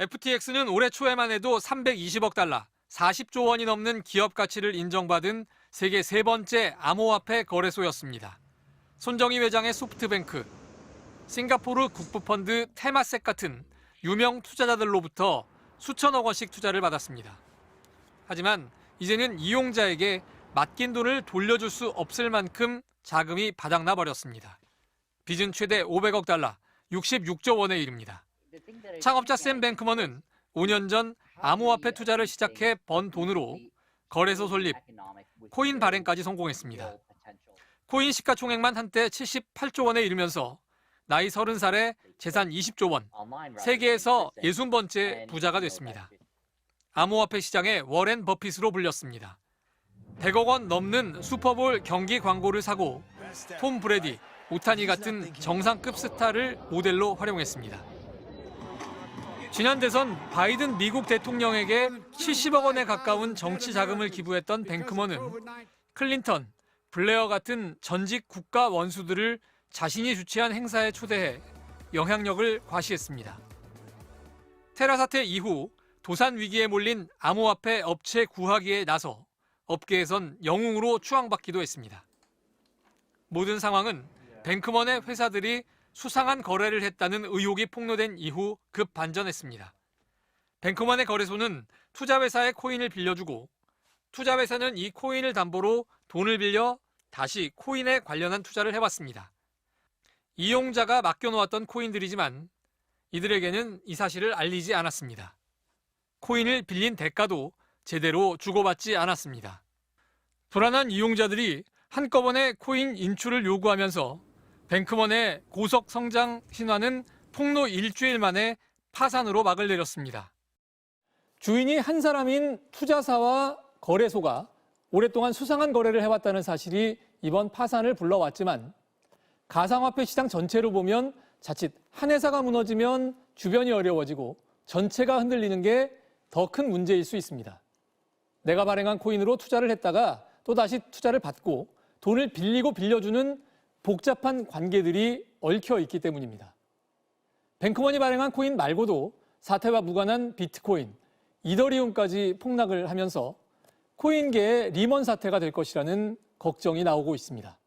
FTX는 올해 초에만 해도 320억 달러, 40조 원이 넘는 기업 가치를 인정받은 세계 세 번째 암호화폐 거래소였습니다. 손정희 회장의 소프트뱅크, 싱가포르 국부펀드 테마섹 같은 유명 투자자들로부터 수천억 원씩 투자를 받았습니다. 하지만 이제는 이용자에게 맡긴 돈을 돌려줄 수 없을 만큼 자금이 바닥나 버렸습니다. 빚은 최대 500억 달러, 66조 원에 이릅니다. 창업자 샘 뱅크먼은 5년 전 암호화폐 투자를 시작해 번 돈으로 거래소 설립, 코인 발행까지 성공했습니다. 코인 시가총액만 한때 78조 원에 이르면서 나이 30살에 재산 20조 원, 세계에서 60번째 부자가 됐습니다. 암호화폐 시장의 워렌 버핏으로 불렸습니다. 100억 원 넘는 슈퍼볼 경기 광고를 사고 톰 브래디, 오타니 같은 정상급 스타를 모델로 활용했습니다. 지난 대선 바이든 미국 대통령에게 70억 원에 가까운 정치 자금을 기부했던 뱅크먼은 클린턴, 블레어 같은 전직 국가 원수들을 자신이 주최한 행사에 초대해 영향력을 과시했습니다. 테라 사태 이후 도산 위기에 몰린 암호화폐 업체 구하기에 나서 업계에선 영웅으로 추앙받기도 했습니다. 모든 상황은 뱅크먼의 회사들이 수상한 거래를 했다는 의혹이 폭로된 이후 급 반전했습니다. 뱅크먼의 거래소는 투자회사에 코인을 빌려주고 투자회사는 이 코인을 담보로 돈을 빌려 다시 코인에 관련한 투자를 해왔습니다. 이용자가 맡겨놓았던 코인들이지만 이들에게는 이 사실을 알리지 않았습니다. 코인을 빌린 대가도 제대로 주고받지 않았습니다. 불안한 이용자들이 한꺼번에 코인 인출을 요구하면서 뱅크먼의 고속 성장 신화는 폭로 일주일 만에 파산으로 막을 내렸습니다. 주인이 한 사람인 투자사와 거래소가 오랫동안 수상한 거래를 해왔다는 사실이 이번 파산을 불러왔지만 가상화폐 시장 전체로 보면 자칫 한 회사가 무너지면 주변이 어려워지고 전체가 흔들리는 게 더 큰 문제일 수 있습니다. 내가 발행한 코인으로 투자를 했다가 또다시 투자를 받고 돈을 빌리고 빌려주는 복잡한 관계들이 얽혀 있기 때문입니다. 뱅크먼이 발행한 코인 말고도 사태와 무관한 비트코인, 이더리움까지 폭락을 하면서 코인계의 리먼 사태가 될 것이라는 걱정이 나오고 있습니다.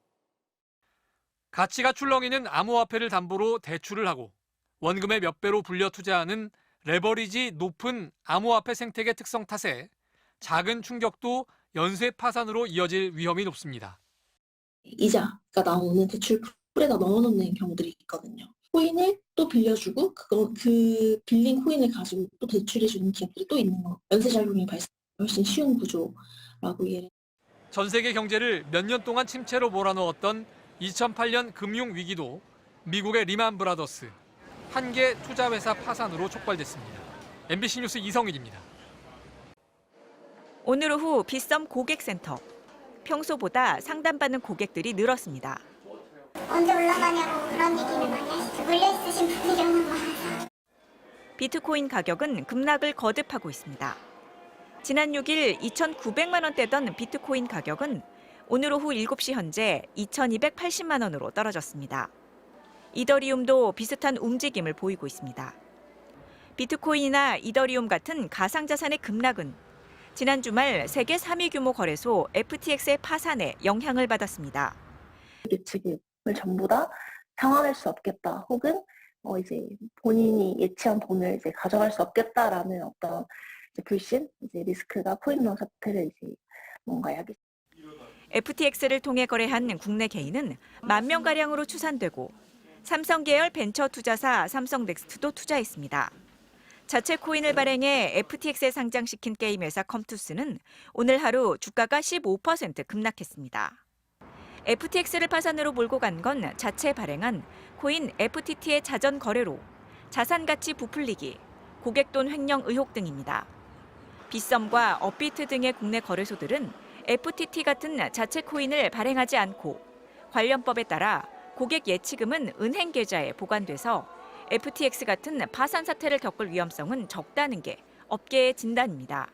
가치가 출렁이는 암호화폐를 담보로 대출을 하고 원금의 몇 배로 불려 투자하는 레버리지 높은 암호화폐 생태계 특성 탓에 작은 충격도 연쇄 파산으로 이어질 위험이 높습니다. 이자가 나오는 대출 풀에다 넣어놓는 경우들이 있거든요. 코인을 또 빌려주고 그 빌린 코인을 가지고 또 대출해주는 기업들이 또 있는 거. 연쇄작용이 발생 훨씬 쉬운 구조라고 이해를. 전 세계 경제를 몇 년 동안 침체로 몰아넣었던 2008년 금융위기도 미국의 리만 브라더스, 한개 투자회사 파산으로 촉발됐습니다. MBC 뉴스 이성일입니다. 오늘 오후 빗썸 고객센터. 평소보다 상담받는 고객들이 늘었습니다. 언제 올라가냐고 그런 얘기는 많이 하시죠. 물려있으신 분들이 오는 거라서. 비트코인 가격은 급락을 거듭하고 있습니다. 지난 6일 2,900만 원대던 비트코인 가격은 오늘 오후 7시 현재 2,280만 원으로 떨어졌습니다. 이더리움도 비슷한 움직임을 보이고 있습니다. 비트코인이나 이더리움 같은 가상자산의 급락은 지난 주말 세계 3위 규모 거래소 FTX의 파산에 영향을 받았습니다. 지급을 전부 다 상환할 수 없겠다, 혹은 이제 본인이 예치한 돈을 이제 가져갈 수 없겠다라는 어떤 이제 불신, 이제 리스크가 코인런 사태를 이제 뭔가 야기. FTX를 통해 거래한 국내 개인은 10,000명가량으로 추산되고 삼성 계열 벤처 투자사 삼성넥스트도 투자했습니다. 자체 코인을 발행해 FTX에 상장시킨 게임 회사 컴투스는 오늘 하루 주가가 15% 급락했습니다. FTX를 파산으로 몰고 간 건 자체 발행한 코인 FTT의 자전 거래로, 자산 가치 부풀리기, 고객돈 횡령 의혹 등입니다. 빗썸과 업비트 등의 국내 거래소들은 FTT 같은 자체 코인을 발행하지 않고 관련법에 따라 고객 예치금은 은행 계좌에 보관돼서 FTX 같은 파산 사태를 겪을 위험성은 적다는 게 업계의 진단입니다.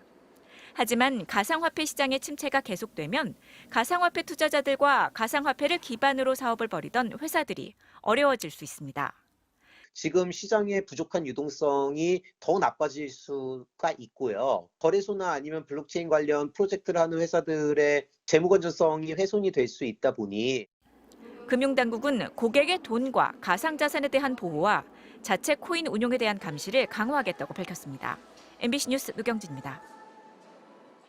하지만 가상화폐 시장의 침체가 계속되면 가상화폐 투자자들과 가상화폐를 기반으로 사업을 벌이던 회사들이 어려워질 수 있습니다. 지금 시장의 부족한 유동성이 더 나빠질 수가 있고요. 거래소나 아니면 블록체인 관련 프로젝트를 하는 회사들의 재무 건전성이 훼손이 될 수 있다 보니 금융당국은 고객의 돈과 가상자산에 대한 보호와 자체 코인 운용에 대한 감시를 강화하겠다고 밝혔습니다. MBC 뉴스 노경진입니다.